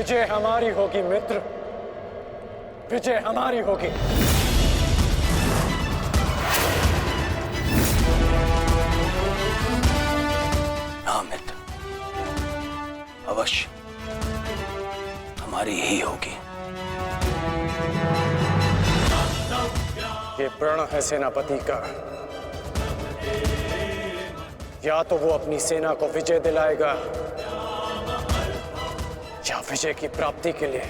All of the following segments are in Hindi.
विजय हमारी होगी मित्र, विजय हमारी होगी। हाँ मित्र, अवश्य हमारी ही होगी। ये प्रण है सेनापति का, या तो वो अपनी सेना को विजय दिलाएगा या विजय की प्राप्ति के लिए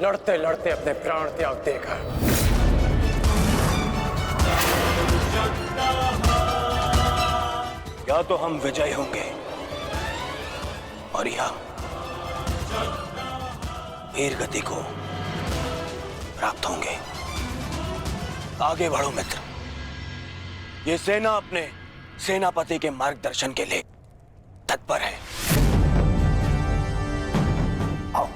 लड़ते लड़ते अपने प्राण त्याग देगा। या तो हम विजयी होंगे और या वीर गति को प्राप्त होंगे। आगे बढ़ो मित्र, ये सेना अपने सेनापति के मार्गदर्शन के लिए तत्पर है। आओ।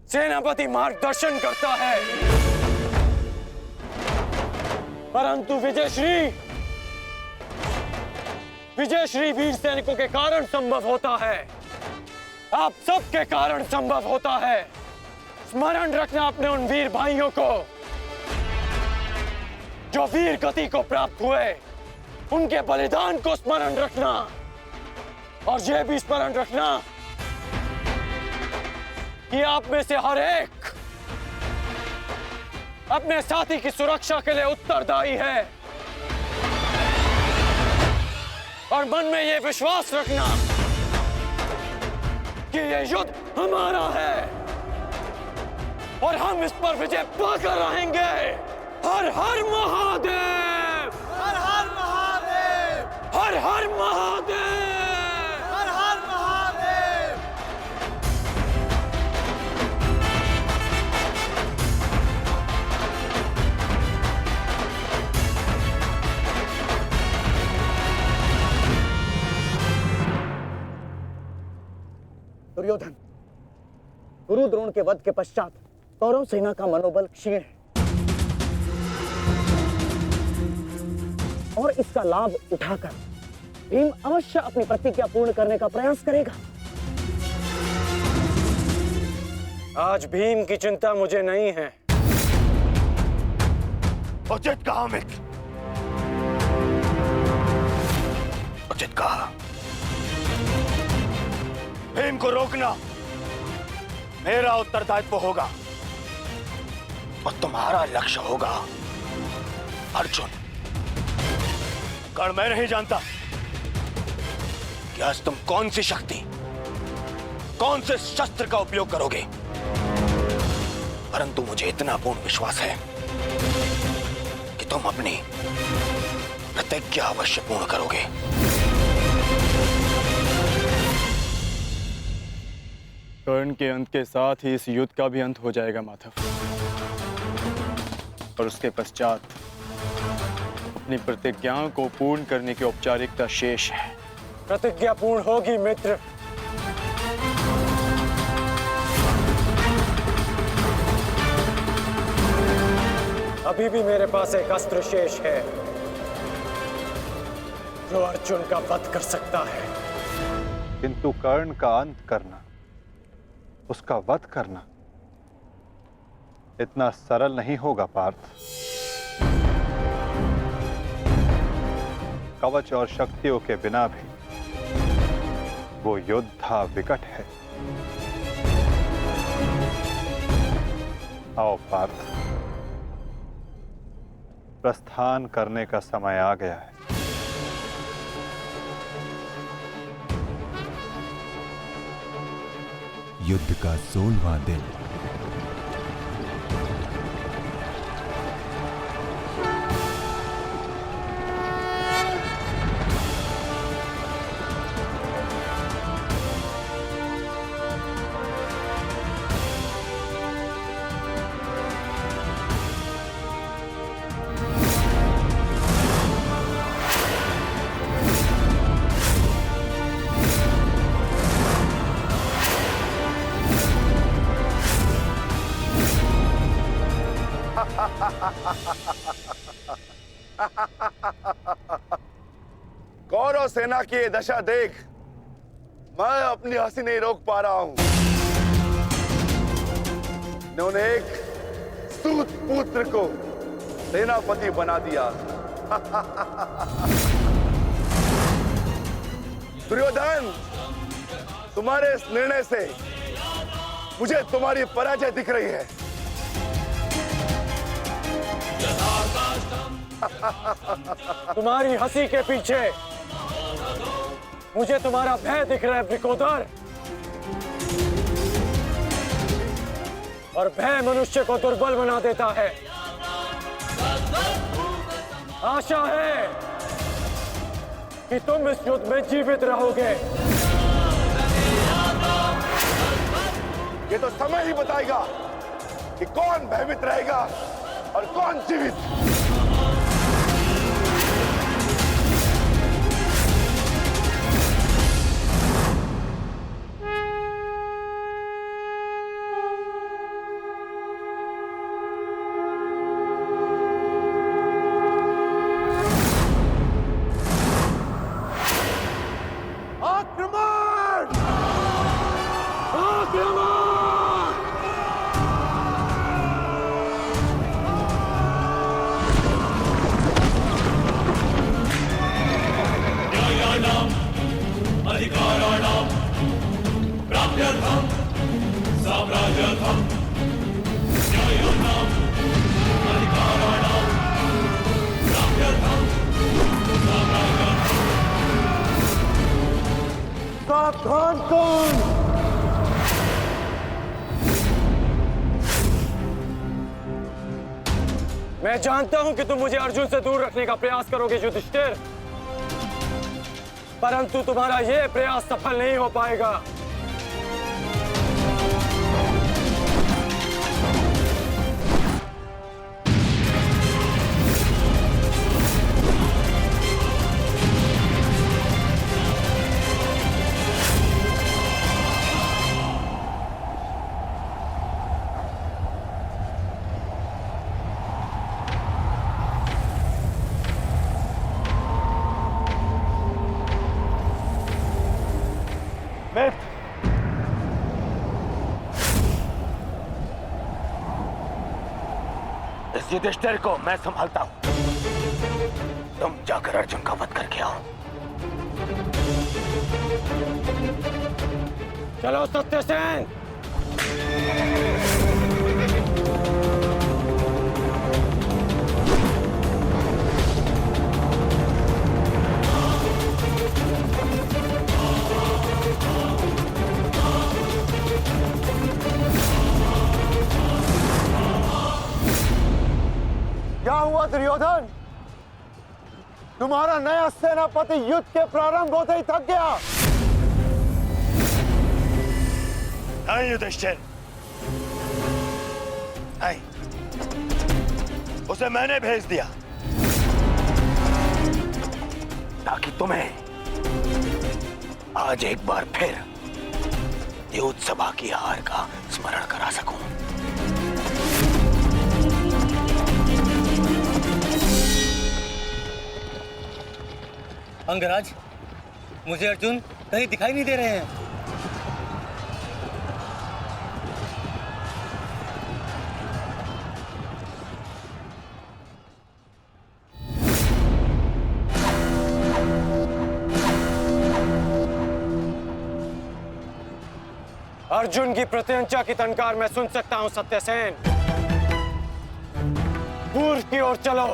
सेनापति मार्गदर्शन करता है, परंतु विजयश्री वीर सैनिकों के कारण संभव होता है। आप सबके कारण संभव होता है। स्मरण रखना अपने उन वीर भाइयों को जो वीर गति को प्राप्त हुए, उनके बलिदान को स्मरण रखना, और यह भी स्मरण रखना कि आप में से हर एक अपने साथी की सुरक्षा के लिए उत्तरदायी है। और मन में यह विश्वास रखना कि यह युद्ध हमारा है और हम इस पर विजय पाकर रहेंगे। हर हर महादेव, हर हर महादेव, हर हर महादेव, हर हर महादेव। दुर्योधन, गुरु द्रोण के वध के पश्चात कौरव सेना का मनोबल क्षीण है और इसका लाभ उठाकर भीम अवश्य अपनी प्रतिज्ञा पूर्ण करने का प्रयास करेगा। आज भीम की चिंता मुझे नहीं है। उचित कहा मित्र, उचित कहा। भीम को रोकना मेरा उत्तरदायित्व होगा और तुम्हारा लक्ष्य होगा अर्जुन। कारण मैं नहीं जानता कि आज तुम कौन सी शक्ति, कौन से शस्त्र का उपयोग करोगे, परंतु मुझे इतना पूर्ण विश्वास है कि तुम अपनी प्रतिज्ञा अवश्य पूर्ण करोगे। कर्ण के अंत के साथ ही इस युद्ध का भी अंत हो जाएगा माधव, और उसके पश्चात अपनी प्रतिज्ञाओं को पूर्ण करने की औपचारिकता शेष है। प्रतिज्ञा पूर्ण होगी मित्र। अभी भी मेरे पास एक अस्त्र शेष है जो अर्जुन का वध कर सकता है। किंतु कर्ण का अंत करना, उसका वध करना इतना सरल नहीं होगा पार्थ। कवच और शक्तियों के बिना भी वो योद्धा विकट है। आओ पार्थ, प्रस्थान करने का समय आ गया है। युद्ध का 16वां दिन। कौरव सेना की ये दशा देख मैं अपनी हंसी नहीं रोक पा रहा हूं। इन्होंने एक सूत पुत्र को सेनापति बना दिया। दुर्योधन, तुम्हारे इस निर्णय से मुझे तुम्हारी पराजय दिख रही है। तुम्हारी हंसी के पीछे मुझे तुम्हारा भय दिख रहा है वृकोदर। और भय मनुष्य को दुर्बल बना देता है। आशा है कि तुम इस युद्ध में जीवित रहोगे। ये तो समय ही बताएगा कि कौन भयभीत रहेगा और कौन जीवित। सावधान कौन? मैं जानता हूं कि तुम मुझे अर्जुन से दूर रखने का प्रयास करोगे युधिष्ठिर, परंतु तुम्हारा यह प्रयास सफल नहीं हो पाएगा। इस युधिष्ठिर को मैं संभालता हूं। तुम जाकर अर्जुन का वध करके आओ। चलो सत्यसेन। क्या हुआ दुर्योधन? तुम्हारा नया सेनापति युद्ध के प्रारंभ होते ही थक गया। नहीं युधिष्ठिर, नहीं, उसे मैंने भेज दिया ताकि तुम्हें आज एक बार फिर युद्ध सभा की हार का स्मरण करा सकूं। अंगराज, मुझे अर्जुन कहीं दिखाई नहीं दे रहे हैं। अर्जुन की प्रत्यंचा की टंकार मैं सुन सकता हूं सत्यसेन। पूर्व की ओर चलो।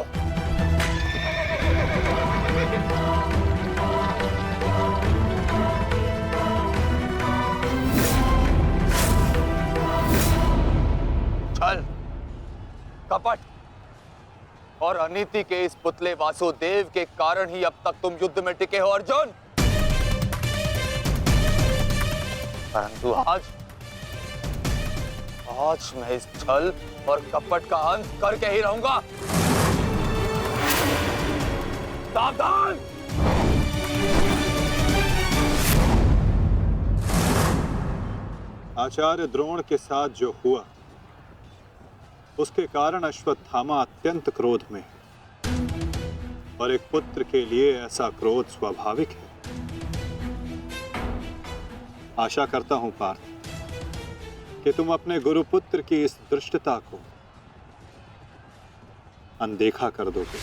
छल, कपट और अनीति के इस पुतले वासुदेव के कारण ही अब तक तुम युद्ध में टिके हो अर्जुन। परंतु आज मैं इस छल और कपट का अंत करके ही रहूंगा। सावधान! आचार्य द्रोण के साथ जो हुआ उसके कारण अश्वत्थामा अत्यंत क्रोध में है। और एक पुत्र के लिए ऐसा क्रोध स्वाभाविक है। आशा करता हूं पार्थ कि तुम अपने गुरुपुत्र की इस दुष्टता को अनदेखा कर दोगे।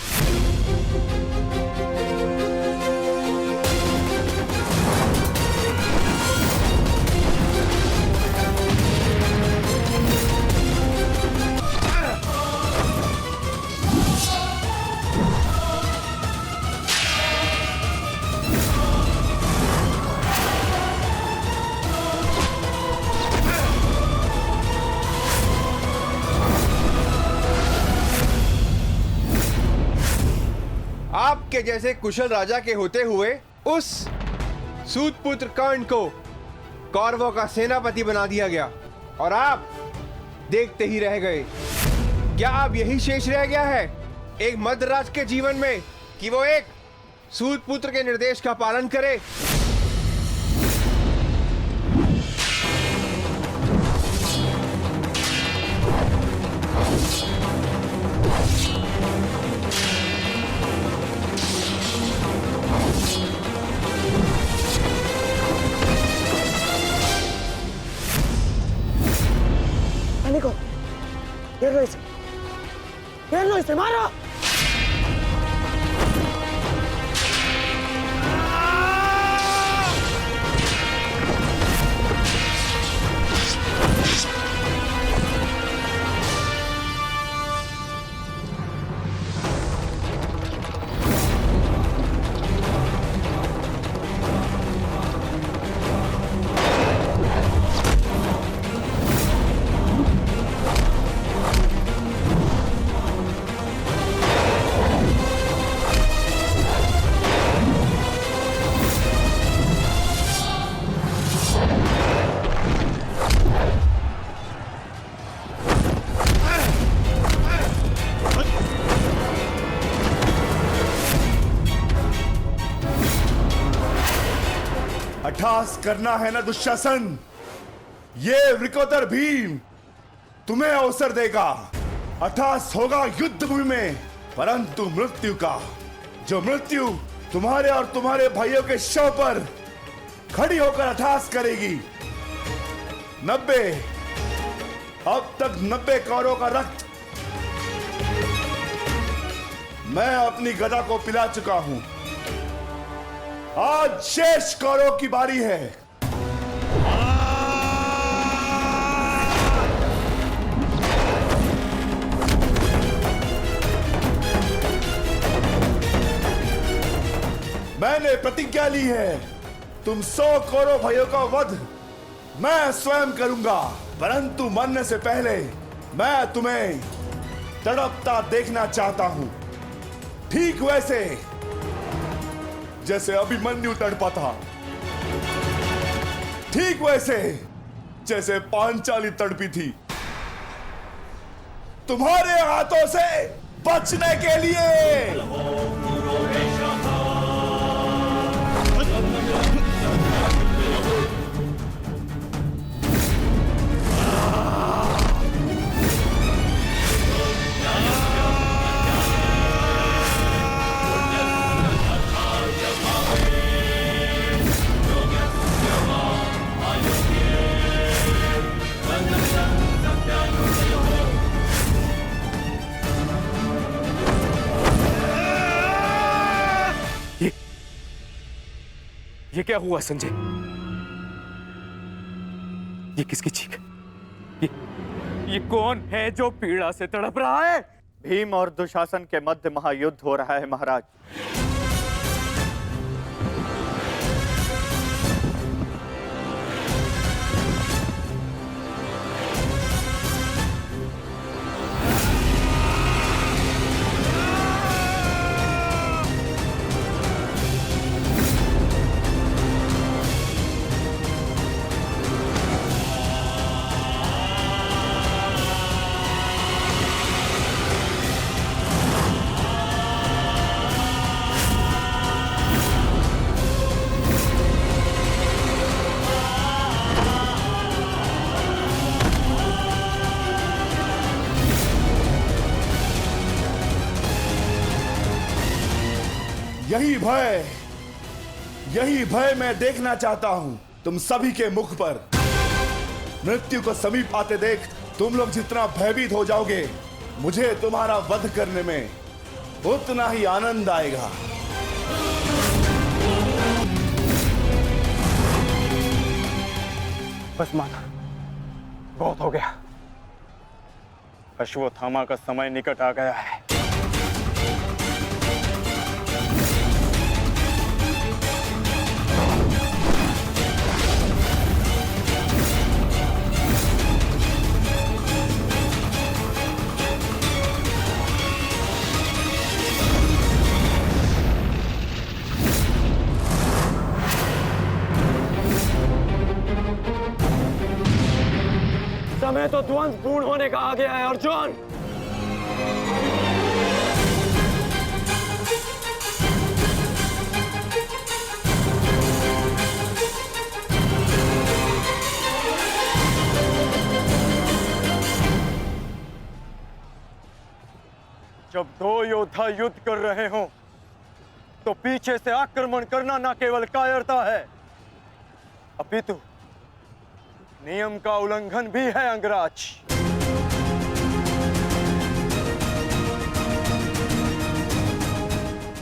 आपके जैसे कुशल राजा के होते हुए उस सूतपुत्र कर्ण को कौरवों का सेनापति बना दिया गया और आप देखते ही रह गए। क्या अब यही शेष रह गया है एक मध्यराज के जीवन में कि वो एक सूतपुत्र के निर्देश का पालन करे? निको, घेर लो इसे, मारो। अट्ठास करना है ना दुशासन, ये वृकोदर भीम तुम्हें अवसर देगा। अट्ठास होगा युद्ध भूमि में, परंतु मृत्यु का, जो मृत्यु तुम्हारे और तुम्हारे भाइयों के शव पर खड़ी होकर अट्ठास करेगी। 90 अब तक 90 कौरवों का रक्त मैं अपनी गदा को पिला चुका हूं। आज शेष कौरवों की बारी है। मैंने प्रतिज्ञा ली है, तुम 100 कौरव भाइयों का वध मैं स्वयं करूंगा, परंतु मरने से पहले मैं तुम्हें तड़पता देखना चाहता हूं, ठीक वैसे जैसे अभिमन्यु तड़पा था, ठीक वैसे जैसे पांचाली तड़पी थी। तुम्हारे हाथों से बचने के लिए। ये क्या हुआ संजय? ये किसकी चीख? ये कौन है जो पीड़ा से तड़प रहा है? भीम और दुशासन के मध्य महायुद्ध हो रहा है महाराज। यही भय मैं देखना चाहता हूं तुम सभी के मुख पर। मृत्यु को समीप आते देख तुम लोग जितना भयभीत हो जाओगे, मुझे तुम्हारा वध करने में उतना ही आनंद आएगा। बस माता, बहुत हो गया। अश्वत्थामा का समय निकट आ गया है। समय तो द्वंद्व पूर्ण होने का आ गया है अर्जुन। जब दो योद्धा युद्ध कर रहे हों, तो पीछे से आक्रमण करना न केवल कायरता है, अपितु नियम का उल्लंघन भी है अंगराज।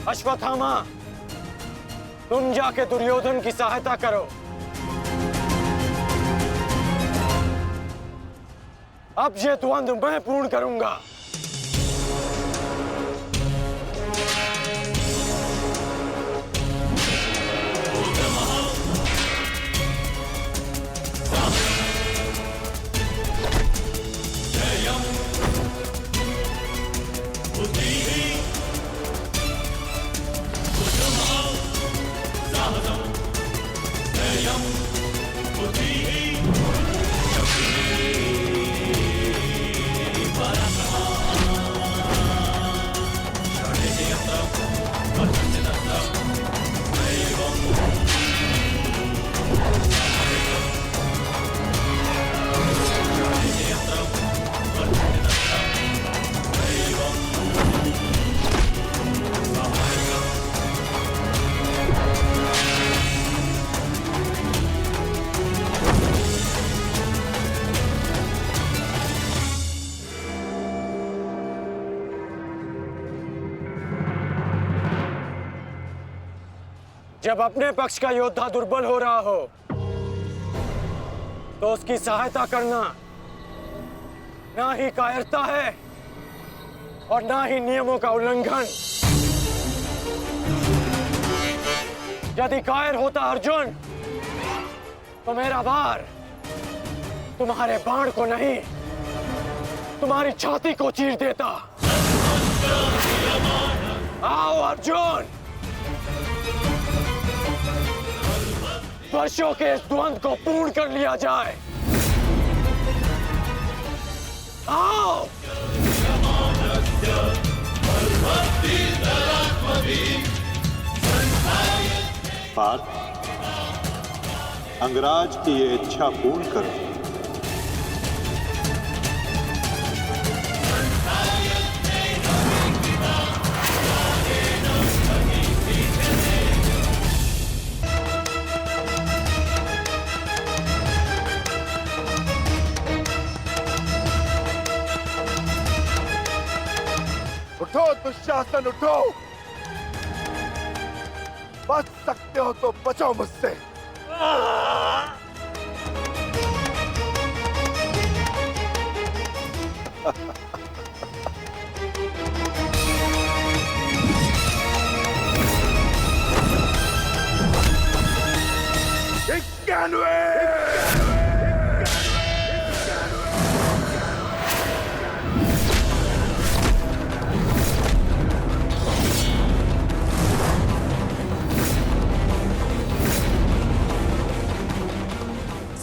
अश्वत्थामा, तुम जाके दुर्योधन की सहायता करो। अब ये द्वंद्व मैं पूर्ण करूंगा। जब अपने पक्ष का योद्धा दुर्बल हो रहा हो, तो उसकी सहायता करना ना ही कायरता है और ना ही नियमों का उल्लंघन। यदि कायर होता अर्जुन, तो मेरा वार तुम्हारे बाण को नहीं, तुम्हारी छाती को चीर देता। आओ अर्जुन, वर्षों के इस द्वंद्व को पूर्ण कर लिया जाए। आओ। पार्थ, अंगराज की ये इच्छा पूर्ण करो। उठो दुशासन, उठो। बच सकते हो तो बचो मुझसे।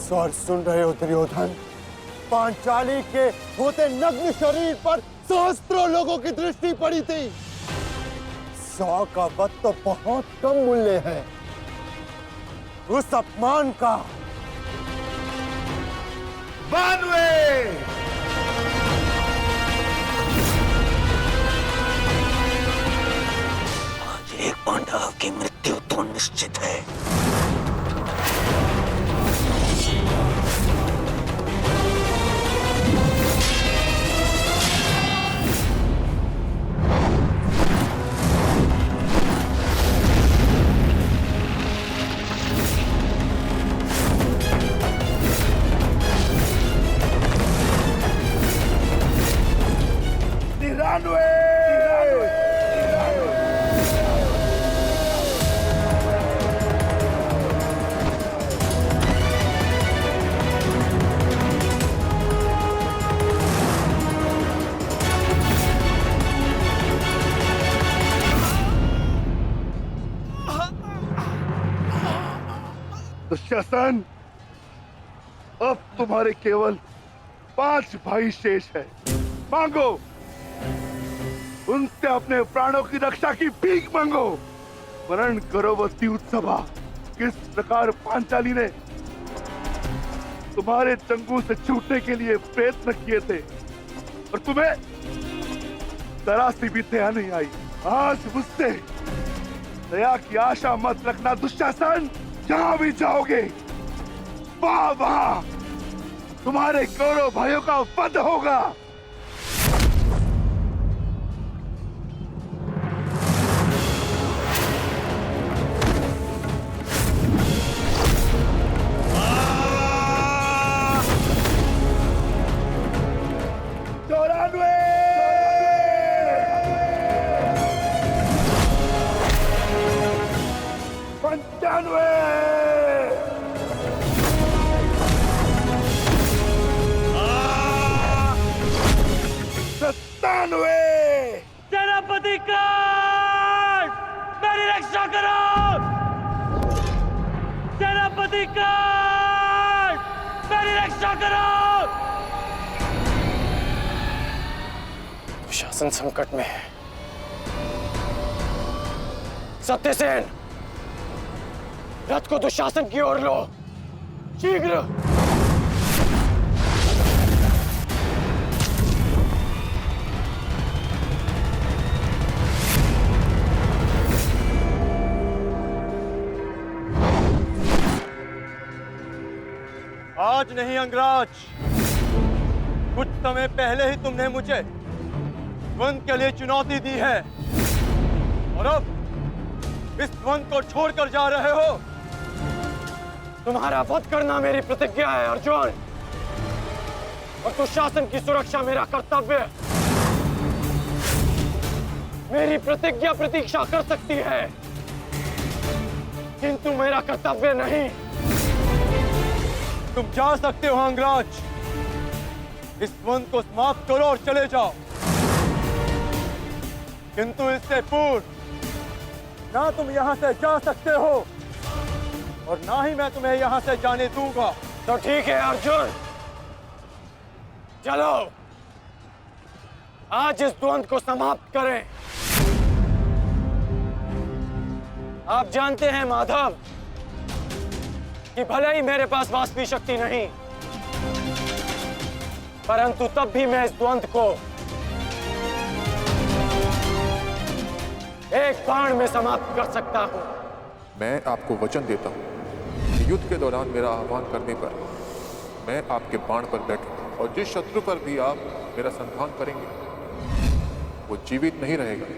स्वर सुन रहे हो दुर्योधन? पांचाली के होते नग्न शरीर पर सहस्त्रों लोगों की दृष्टि पड़ी थी। 100 का वध तो बहुत कम मूल्य है। उस अपमान का बानवे आज एक पांडव निश्चित है। दुशासन, अब तुम्हारे केवल 5 भाई शेष है। मांगो, उनसे अपने प्राणों की रक्षा की भीख मांगो। वर्ण करो वो उत्सवा, किस प्रकार पांचाली ने तुम्हारे चंगू से छूटने के लिए प्रयत्न किए थे और तुम्हें जरा सी भी दया नहीं आई। आज मुझसे दया की आशा मत रखना दुशासन। जहां भी जाओगे वहां वहां तुम्हारे कौरव भाइयों का वध होगा। सेनापति काट, मेरी रक्षा करो। सेनापति काट, मेरी रक्षा करो। शासन संकट में है। सत्यसेन, रथ को दुशासन की ओर लो, शीघ्र। आज नहीं अंगराज, कुछ समय पहले ही तुमने मुझे द्वंद के लिए चुनौती दी है और अब इस द्वंद को छोड़कर जा रहे हो। तुम्हारा वध करना मेरी प्रतिज्ञा है अर्जुन, और दुशासन की सुरक्षा मेरा कर्तव्य है। मेरी प्रतिज्ञा प्रतीक्षा कर सकती है, किंतु मेरा कर्तव्य नहीं। तुम जा सकते हो अंगराज, इस द्वंद को समाप्त करो और चले जाओ, किंतु इससे पूर्व ना तुम यहां से जा सकते हो और ना ही मैं तुम्हें यहां से जाने दूंगा। तो ठीक है अर्जुन, चलो आज इस द्वंद को समाप्त करें। आप जानते हैं माधव कि भले ही मेरे पास वास्तविक शक्ति नहीं, परंतु तब भी मैं इस द्वंद को एक बाण में समाप्त कर सकता हूं। मैं आपको वचन देता हूं कि युद्ध के दौरान मेरा आह्वान करने पर मैं आपके बाण पर बैठूंगा और जिस शत्रु पर भी आप मेरा संधान करेंगे वो जीवित नहीं रहेगा।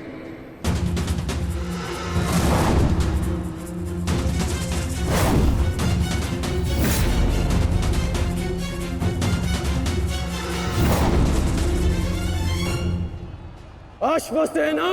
अश्वसेना,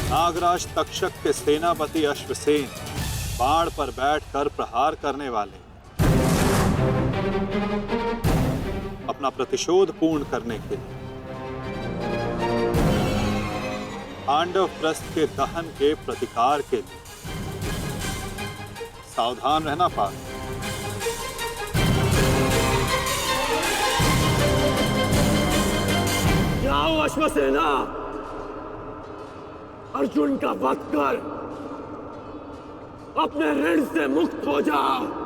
नागराज तक्षक के सेनापति अश्वसेन बाण पर बैठकर प्रहार करने वाले अपना प्रतिशोध पूर्ण करने के लिए पांडव प्रस्थ के दहन के प्रतिकार के लिए। सावधान रहना पार्थ। जाओ अश्वसेना, अर्जुन का वध कर अपने ऋण से मुक्त हो जाओ।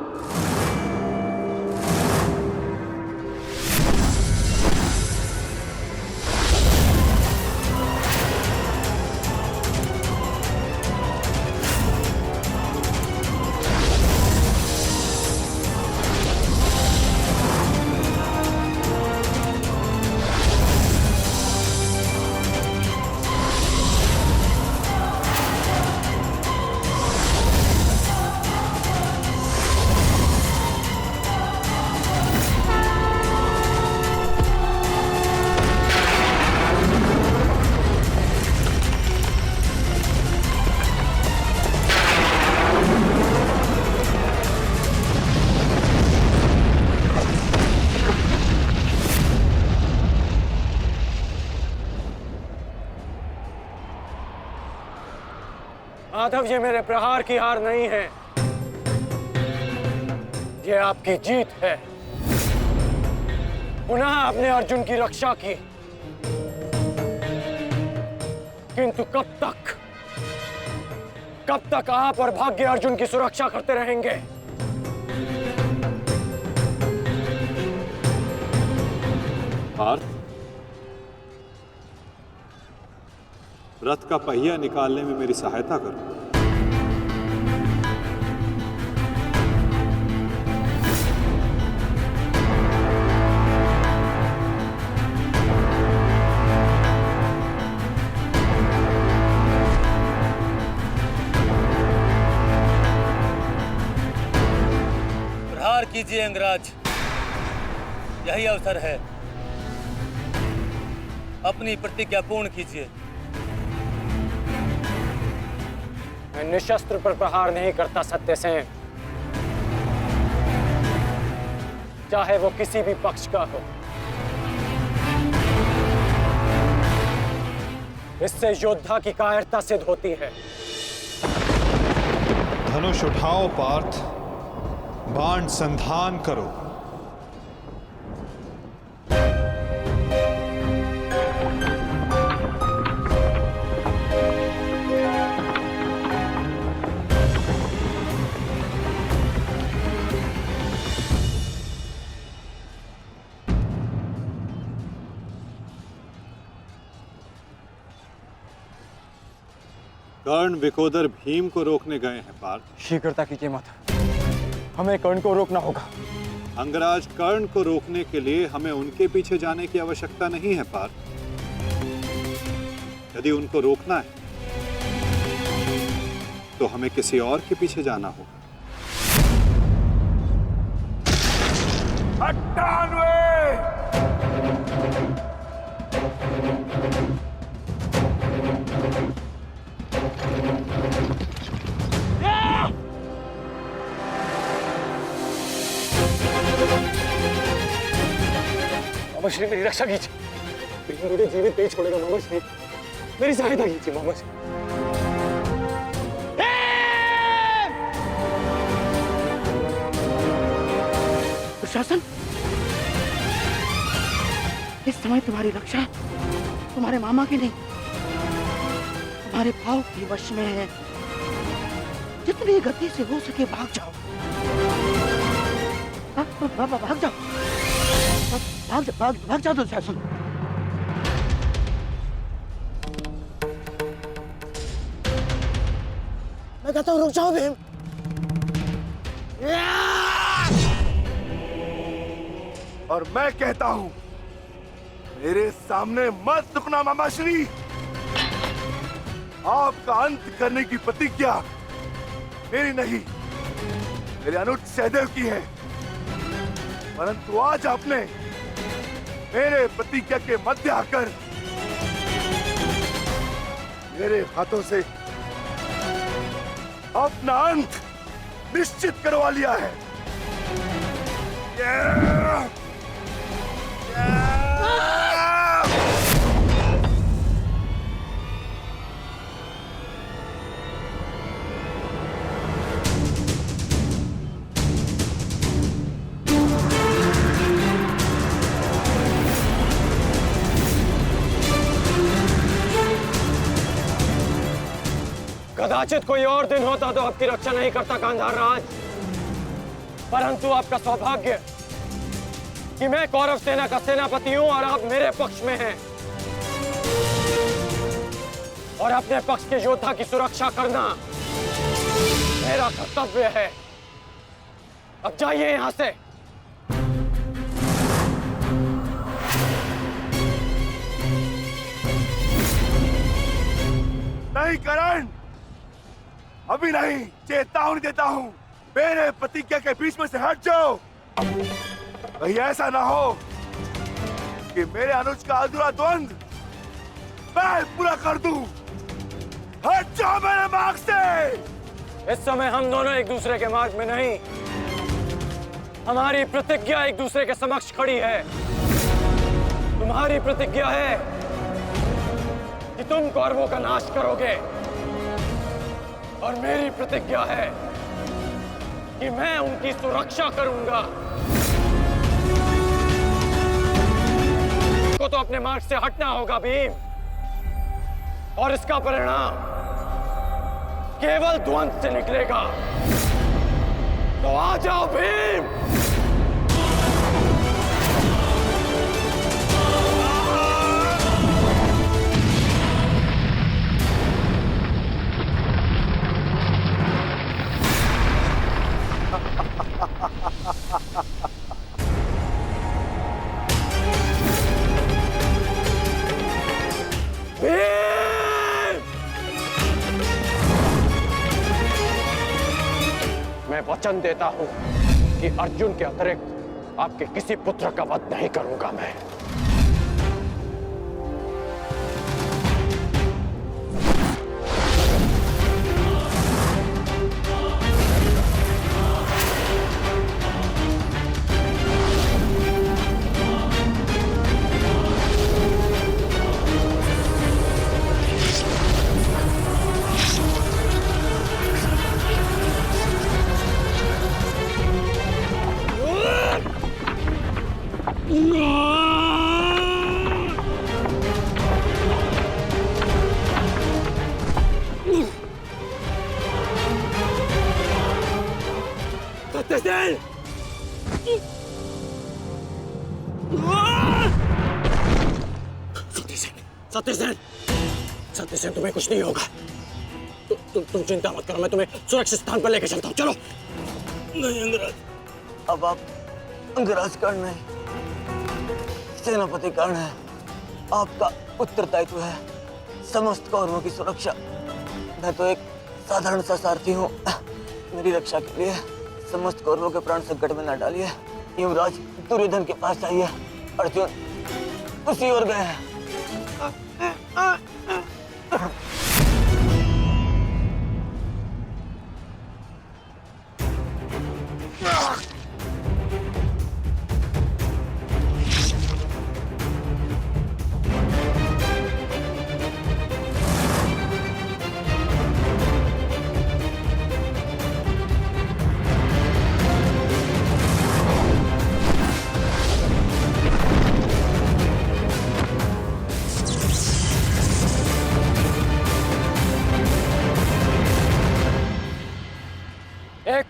माधव, ये मेरे प्रहार की हार नहीं है, ये आपकी जीत है। पुनः आपने अर्जुन की रक्षा की, किंतु कब तक आप और भाग्य अर्जुन की सुरक्षा करते रहेंगे? पार्थ, रथ का पहिया निकालने में मेरी सहायता करो। प्रहार कीजिए अंगराज, यही अवसर है। अपनी प्रतिज्ञा पूर्ण कीजिए। मैं निशस्त्र पर प्रहार नहीं करता सत्यसेन, चाहे वो किसी भी पक्ष का हो। इससे योद्धा की कायरता सिद्ध होती है। धनुष उठाओ पार्थ, बाण संधान करो। कर्ण विकोदर भीम को रोकने गए हैं पार्थ। शीघ्रता कीजिए माता, हमें कर्ण को रोकना होगा। अंगराज, कर्ण को रोकने के लिए हमें उनके पीछे जाने की आवश्यकता नहीं है पार्थ। यदि उनको रोकना है तो हमें किसी और के पीछे जाना होगा। मामा श्री, मेरी रक्षा कीजिए। भीम मुझे जीवित नहीं छोड़ेगा मामा श्री, मेरी सहायता कीजिए मामा श्री। दुशासन, इस समय तुम्हारी रक्षा तुम्हारे मामा की नहीं, तुम्हारे भाव के वश में है। जितनी गति से हो सके भाग जाओ, भाग जाओ, भाग जाओ दुशासन। मैं कहता हूँ रुक जाओ भीम। और मैं कहता हूं मेरे सामने मत रुकना मामाश्री। आपका अंत करने की प्रतिज्ञा मेरी नहीं, मेरे अनुज सहदेव की है। परंतु आज आपने मेरे प्रतिज्ञा के मध्य आकर मेरे हाथों से अपना अंत निश्चित करवा लिया है। कदाचित कोई और दिन होता तो आपकी रक्षा नहीं करता गांधार राज, परंतु आपका सौभाग्य कि मैं कौरव सेना का सेनापति हूं और आप मेरे पक्ष में हैं, और अपने पक्ष के योद्धा की सुरक्षा करना मेरा कर्तव्य है। अब जाइए यहां से। नहीं करण, अभी नहीं, चेतावनी देता हूं, मेरे प्रतिज्ञा के बीच में से हट जाओ। कहीं ऐसा ना हो कि मेरे अनुज का अधूरा द्वंद मैं पूरा कर दूं। हट जाओ मेरे मार्ग से। इस समय हम दोनों एक दूसरे के मार्ग में नहीं, हमारी प्रतिज्ञा एक दूसरे के समक्ष खड़ी है। तुम्हारी प्रतिज्ञा है कि तुम कौरवों का नाश करोगे, और मेरी प्रतिज्ञा है कि मैं उनकी सुरक्षा करूंगा। को तो अपने मार्ग से हटना होगा भीम, और इसका परिणाम केवल द्वंद से निकलेगा। तो आ जाओ भीम। मैं वचन देता हूं कि अर्जुन के अतिरिक्त आपके किसी पुत्र का वध नहीं करूंगा मैं। सत्यसेन, तुम्हें कुछ नहीं होगा। तुम चिंता मत करो, मैं तुम्हें सुरक्षित स्थान पर लेकर चलता हूँ। चलो। नहीं अंगराज, अब आप अंगराज कर्ण नहीं, सेनापति कर्ण है। आपका उत्तरदायित्व है समस्त कौरवों की सुरक्षा। मैं तो एक साधारण सा सारथी हूँ। मेरी रक्षा के लिए समस्त कौरवों के प्राण संकट में न डालिए। युवराज दुर्योधन के पास जाइए, अर्जुन उसी ओर गए हैं।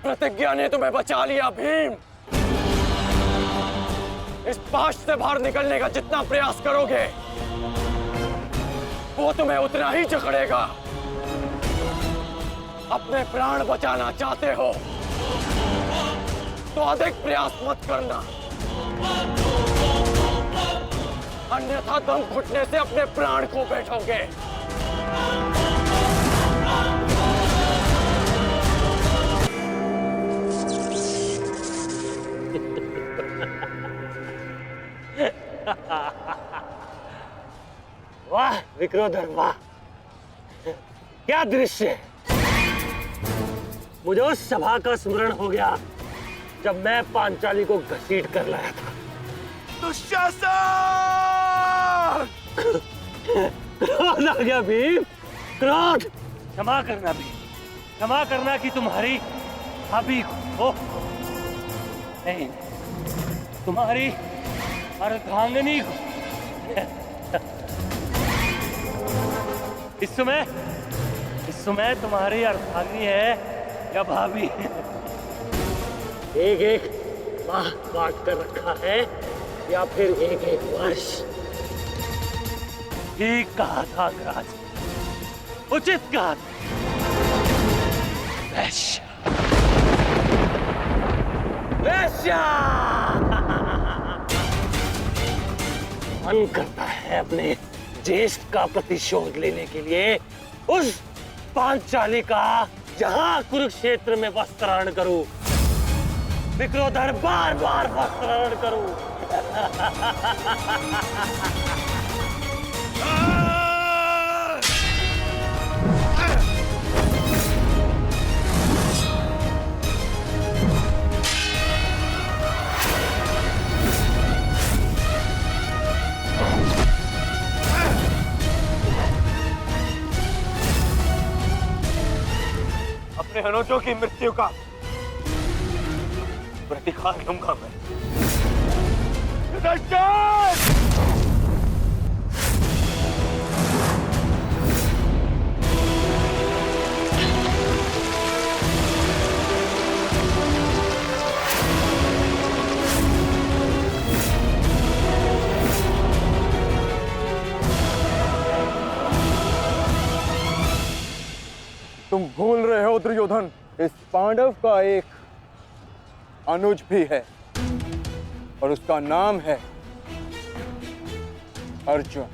प्रतिज्ञा ने तुम्हें बचा लिया भीम। इस पाश से बाहर निकलने का जितना प्रयास करोगे वो तुम्हें उतना ही जकड़ेगा। अपने प्राण बचाना चाहते हो तो अधिक प्रयास मत करना, अन्यथा दम घुटने से अपने प्राण खो बैठोगे। वाह विक्रोधर, वाह क्या दृश्य है। मुझे उस सभा का स्मरण हो गया जब मैं पांचाली को घसीट कर लाया था। दुशासन! क्रोध आ गया भीम, क्रोध। क्षमा करना भीम, क्षमा करना कि तुम्हारी भाभी को नहीं, तुम्हारी अर्धांगिनी को। इस समय तुम्हारी अर्धांगिनी है या भाभी? एक एक माह काट कर रखा है या फिर एक एक वर्ष? ठीक कहा था अग्रज, उचित कहा था। वैश्या, वैश्या। मन करता है अपने ज्येष्ठ का प्रतिशोध लेने के लिए उस पांचाली का जहां कुरुक्षेत्र में वस्त्राहरण करूं, विक्रोधर बार बार वस्त्राहरण करूं। अपने अनुजों की मृत्यु का प्रतिकार लूंगा मैं। तुम भूल रहे हो दुर्योधन, इस पांडव का एक अनुज भी है और उसका नाम है अर्जुन।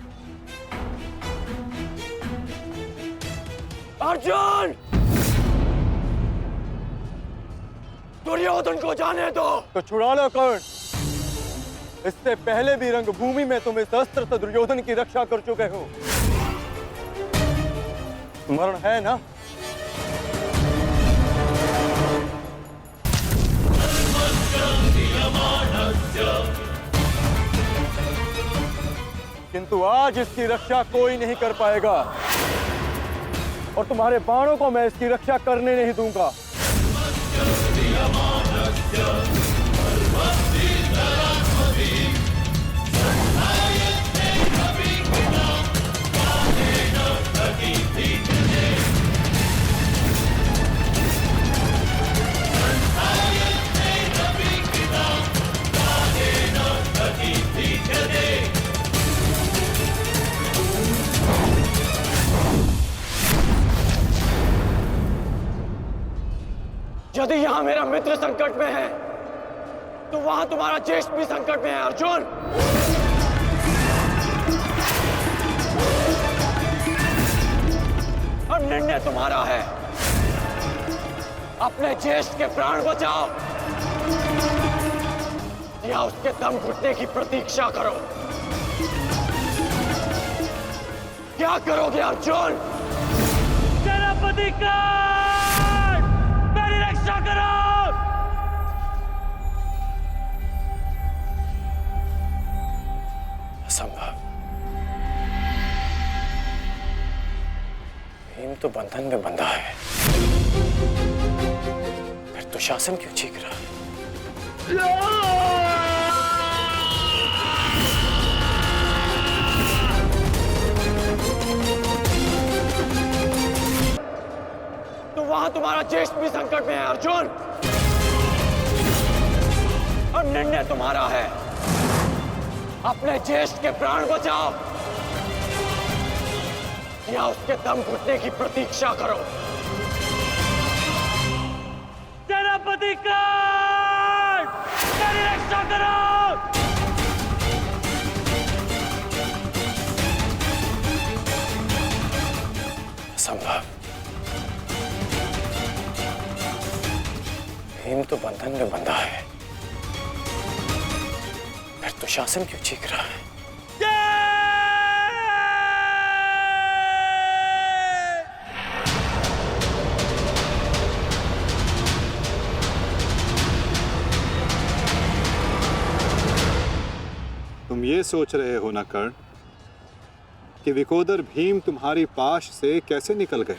अर्जुन! दुर्योधन को जाने दो। तो छुड़ा लो कर्ण। इससे पहले भी रंगभूमि में तुम इस अस्त्र से दुर्योधन की रक्षा कर चुके हो। स्मरण है ना? किंतु आज इसकी रक्षा कोई नहीं कर पाएगा और तुम्हारे बाणों को मैं इसकी रक्षा करने नहीं दूंगा। यदि यहां मेरा मित्र संकट में है तो वहां तुम्हारा ज्येष्ठ भी संकट में है अर्जुन। अब निर्णय तुम्हारा है, अपने ज्येष्ठ के प्राण बचाओ या उसके दम घुटने की प्रतीक्षा करो। क्या करोगे अर्जुन? सेनापति का मेरी रक्षा करो। असंभव। भीम तो बंधन में बंधा है, फिर दुशासन क्यों चीख रहा है? तो वहां तुम्हारा ज्येष्ठ भी संकट में है अर्जुन। अब निर्णय तुम्हारा है, अपने ज्येष्ठ के प्राण बचाओ या उसके दम घुटने की प्रतीक्षा करो। सेनापति का मेरी रक्षा करो। असंभव। भीम तो बंधन में बंधा है, फिर दुशासन क्यों चीख रहा है? तुम ये सोच रहे हो ना कर्ण कि विकोदर भीम तुम्हारी पाश से कैसे निकल गए?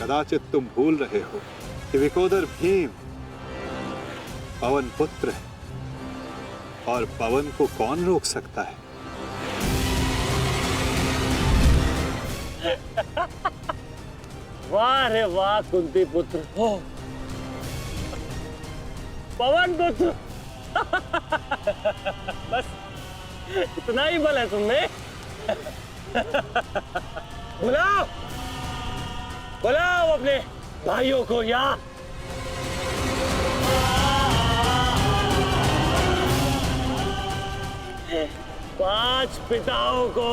कदाचित तुम भूल रहे हो कि विकोदर भीम पवन पुत्र है और पवन को कौन रोक सकता है? वाह रे वाह कुंती पुत्र हो, पवन पुत्र। बस इतना ही बल है तुमने। बुलाओ बुलाओ अपने भाइयों को यहाँ। पांच पिताओं को।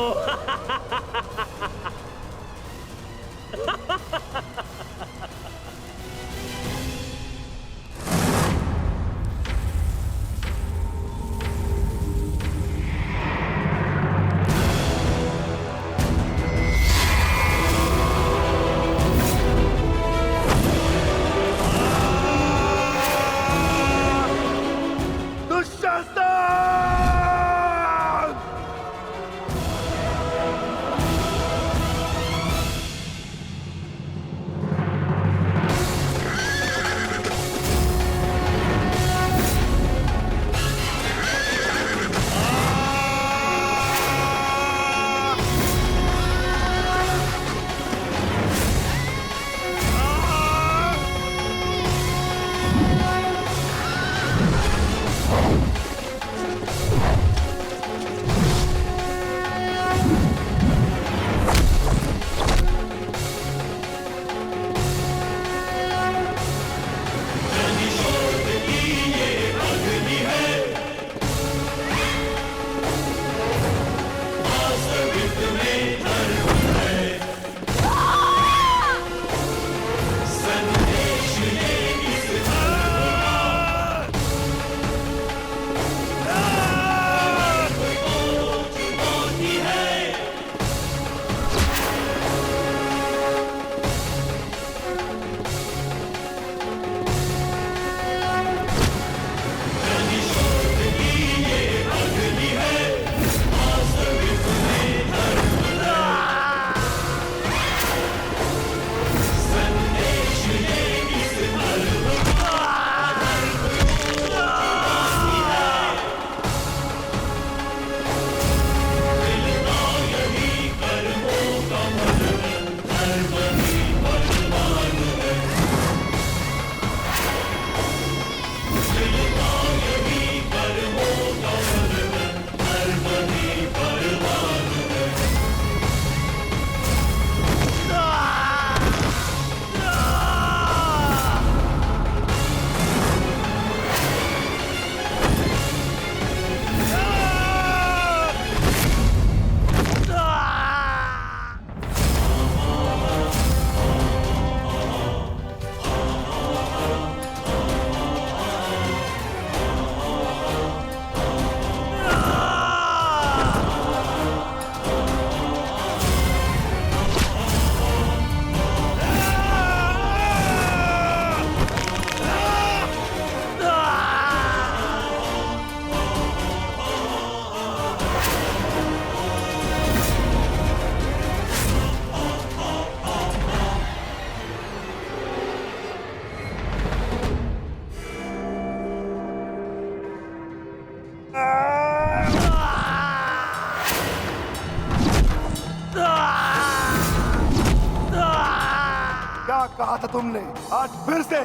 क्या कहा था तुमने? आज फिर से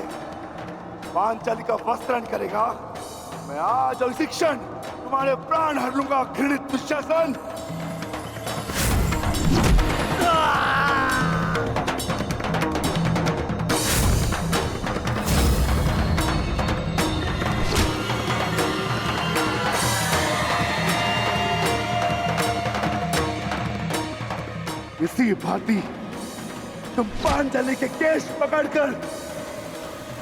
पांचाली का वस्त्रण करेगा? मैं आज और इसी क्षण तुम्हारे प्राण हर लूंगा, घृणित दुशासन। इसी भांति तुम पांचाली के केश पकड़कर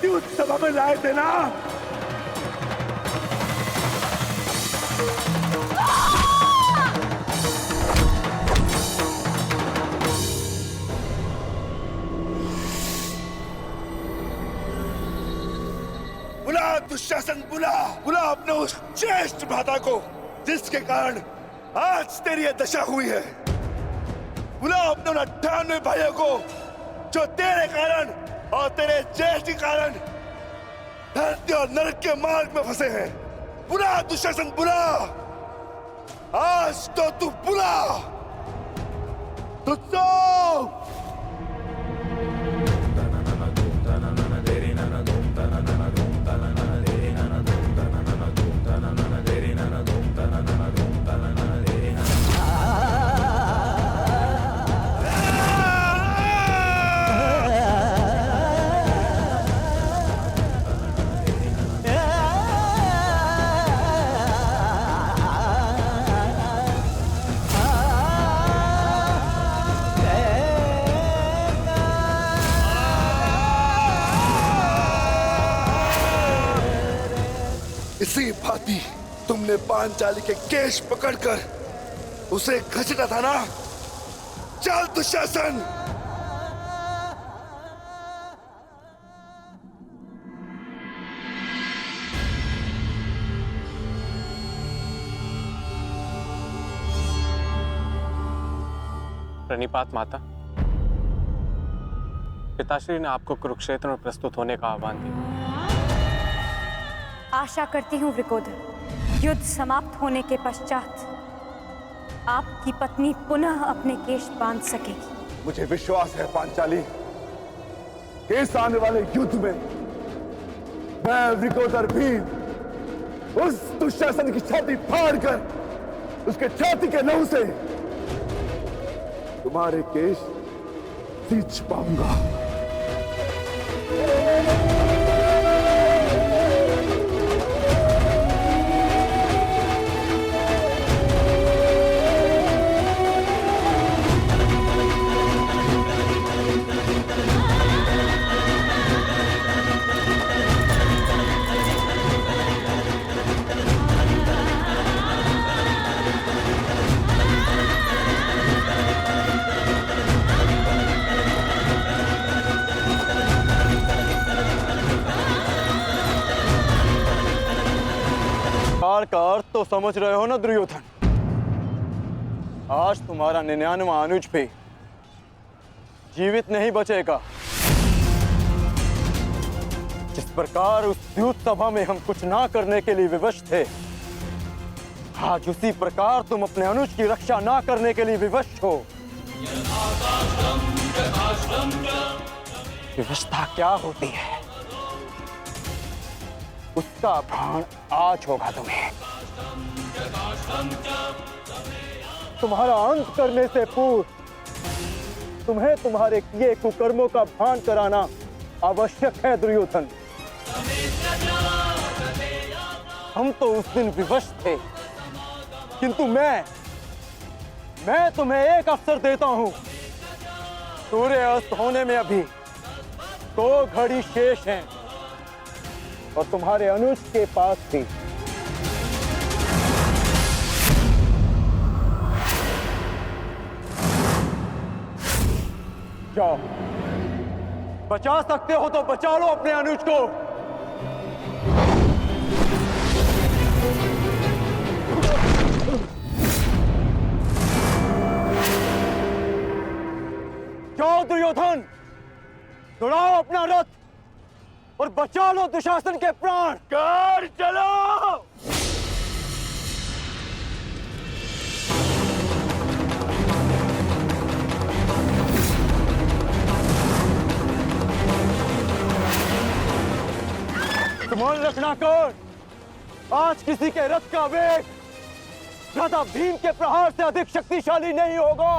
युद्ध सभा में लाए थे ना? बुला दुशासन, बुला बुला अपने उस ज्येष्ठ भ्राता को जिसके कारण आज तेरी यह दशा हुई है। बुलाओ अपने 98 भाइयों को जो तेरे कारण और तेरे ज्येष्ठ के कारण धरती और नरक के मार्ग में फंसे हैं। बुला दुशासन, बुला, आज तो तू बुला। तुझको इसी भांति तुमने पांचाली के केश पकड़कर उसे घसीटा था ना? चल दुशासन! प्रणिपात माता। पिताश्री ने आपको कुरुक्षेत्र में प्रस्तुत होने का आह्वान दिया। आशा करती हूँ वृकोदर, युद्ध समाप्त होने के पश्चात आपकी पत्नी पुनः अपने केश बांध सकेगी। मुझे विश्वास है पांचाली, इस आने वाले युद्ध में मैं वृकोदर भीम उस दुशासन की छाती फाड़कर उसके छाती के लहू से तुम्हारे केश सींच पाऊंगा। का अर्थ तो समझ रहे हो ना दुर्योधन? आज तुम्हारा 99वां अनुज भी जीवित नहीं बचेगा। जिस प्रकार उस युद्ध सभा में हम कुछ ना करने के लिए विवश थे, आज उसी प्रकार तुम अपने अनुज की रक्षा ना करने के लिए विवश हो। विवशता क्या होती है, उसका भान आज होगा तुम्हें। तुम्हारा अंत करने से पूर्व तुम्हें तुम्हारे किए कुकर्मों का भान कराना आवश्यक है दुर्योधन। हम तो उस दिन विवश थे, किंतु मैं तुम्हें एक अवसर देता हूं। सूर्य अस्त होने में अभी 2 घड़ी शेष हैं और तुम्हारे अनुज के पास भी। जाओ, बचा सकते हो तो बचा लो अपने अनुज को। जाओ दुर्योधन, दौड़ाओ अपना रथ और बचा लो दुशासन के प्राण। कर चलो। ध्यान रखना कर, आज किसी के रथ का वेग राजा भीम के प्रहार से अधिक शक्तिशाली नहीं होगा।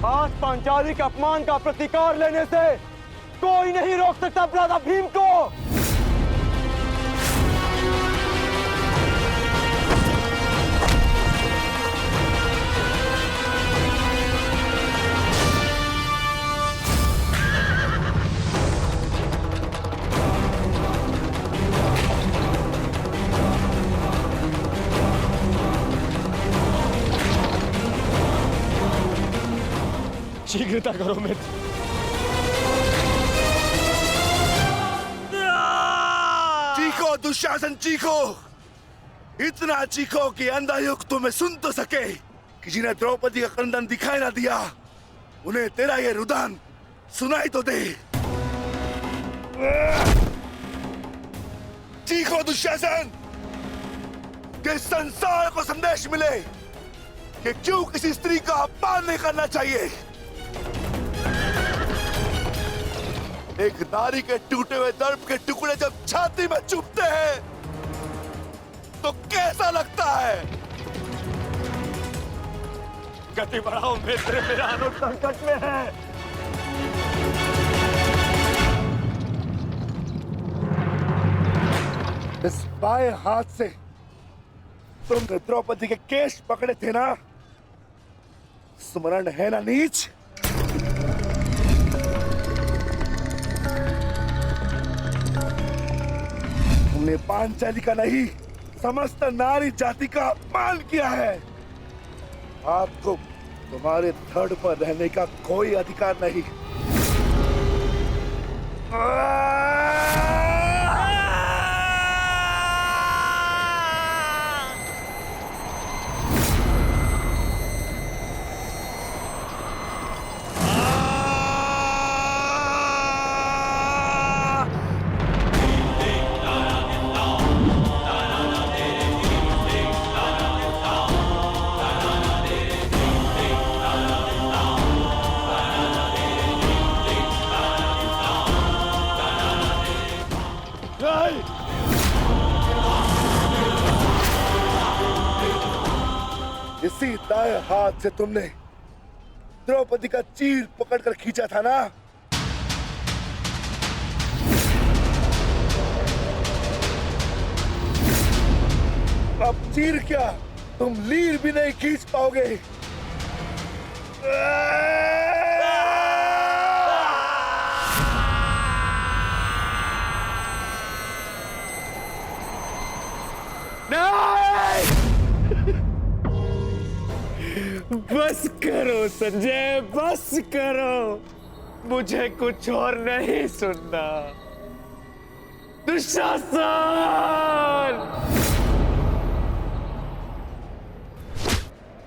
आज पांचाली के अपमान का प्रतिकार लेने से कोई नहीं रोक सकता राजा भीम को। शीघ्रता करो मित्र। चीखो दुशासन, चीखो, इतना चीखो कि अंधायुक्त तुम्हें सुन तो सके कि जिन्हें द्रौपदी का क्रंदन दिखाई ना दिया, उन्हें तेरा ये रुदन सुनाई तो दे। चीखो दुशासन, कि संसार को संदेश मिले कि क्यों किसी स्त्री का अपमान नहीं करना चाहिए। एक नारी के टूटे हुए दर्प के टुकड़े जब छाती में चुभते हैं तो कैसा लगता है? गति बढ़ाओ मित्र, मेरा अनुज संकट में है। इस बाएं हाथ से तुमने द्रौपदी के केश पकड़े थे ना? स्मरण है ना नीच? तुमने तुमने पांचाली का नहीं, समस्त नारी जाति का अपमान किया है। आपको तुम्हारे धड़ पर रहने का कोई अधिकार नहीं। इसी दाएं हाथ से तुमने द्रौपदी का चीर पकड़कर खींचा था ना? अब चीर क्या, तुम लीर भी नहीं खींच पाओगे। बस करो संजय, बस करो, मुझे कुछ और नहीं सुनना। दुशासन!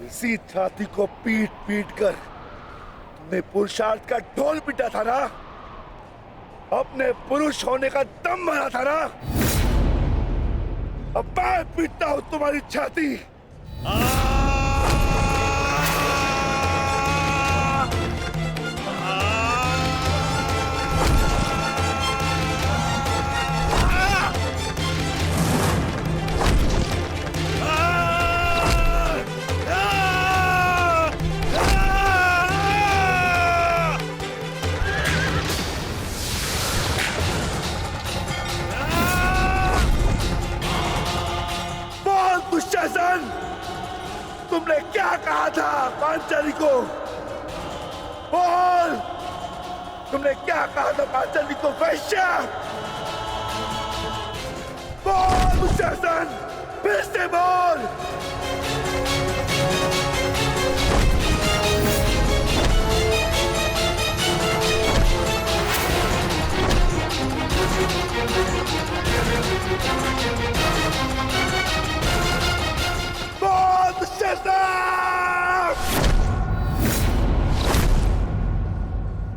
इसी छाती को पीट पीट कर तुमने पुरुषार्थ का ढोल पीटा था ना? अपने पुरुष होने का दम भरा था ना? अब मैं पीटता हूं तुम्हारी छाती। दुशासन, तुमने क्या कहा था पांचाली को? बोल, तुमने क्या कहा था पांचाली को? वैश्या! बोल दुशासन, फिर से बोल।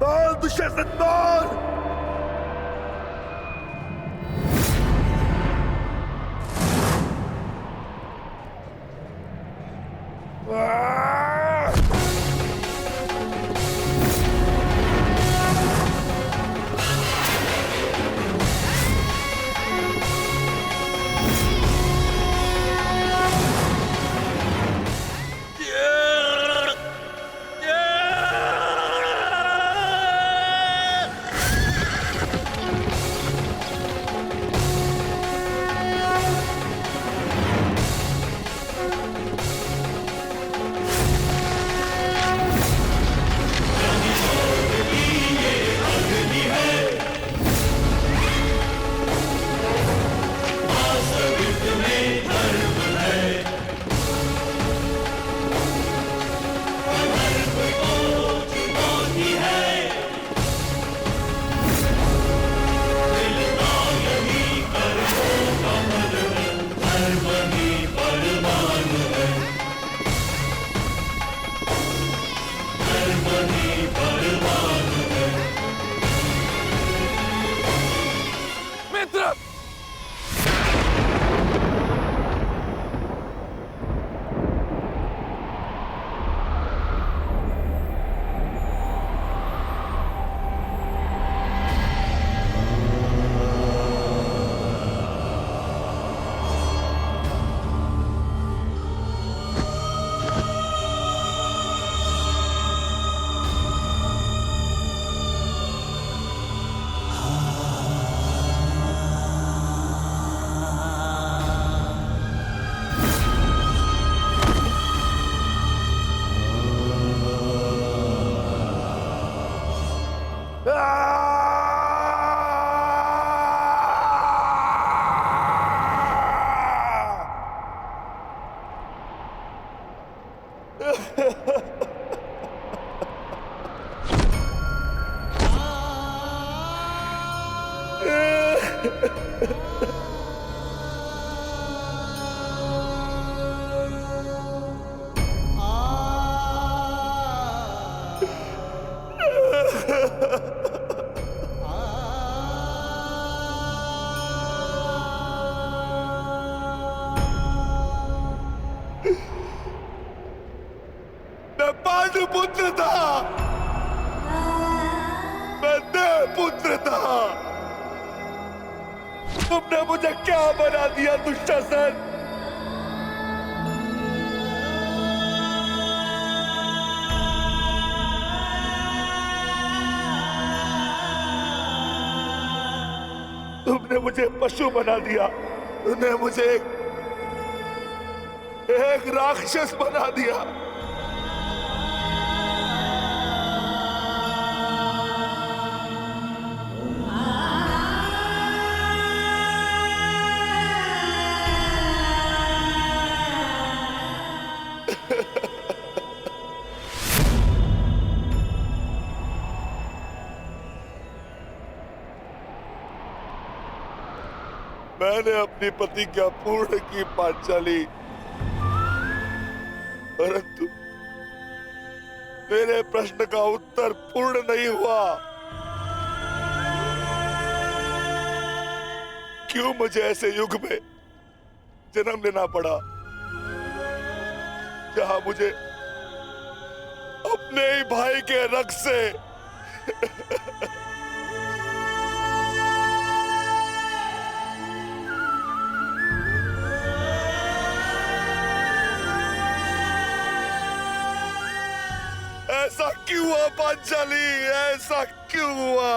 बोल दुशासन, बोल। मैं पांडुपुत्र था, मैं देवपुत्र था। तुमने मुझे क्या बना दिया दुशासन? तुमने मुझे पशु बना दिया, तुमने मुझे एक राक्षस बना दिया। मैंने अपनी प्रतिज्ञा पूर्ण की पांचाली, परंतु मेरे प्रश्न का उत्तर पूर्ण नहीं हुआ। क्यों मुझे ऐसे युग में जन्म लेना पड़ा जहां मुझे अपने ही भाई के रक्त से ऐसा क्यों हुआ पांचाली? ऐसा क्यों हुआ?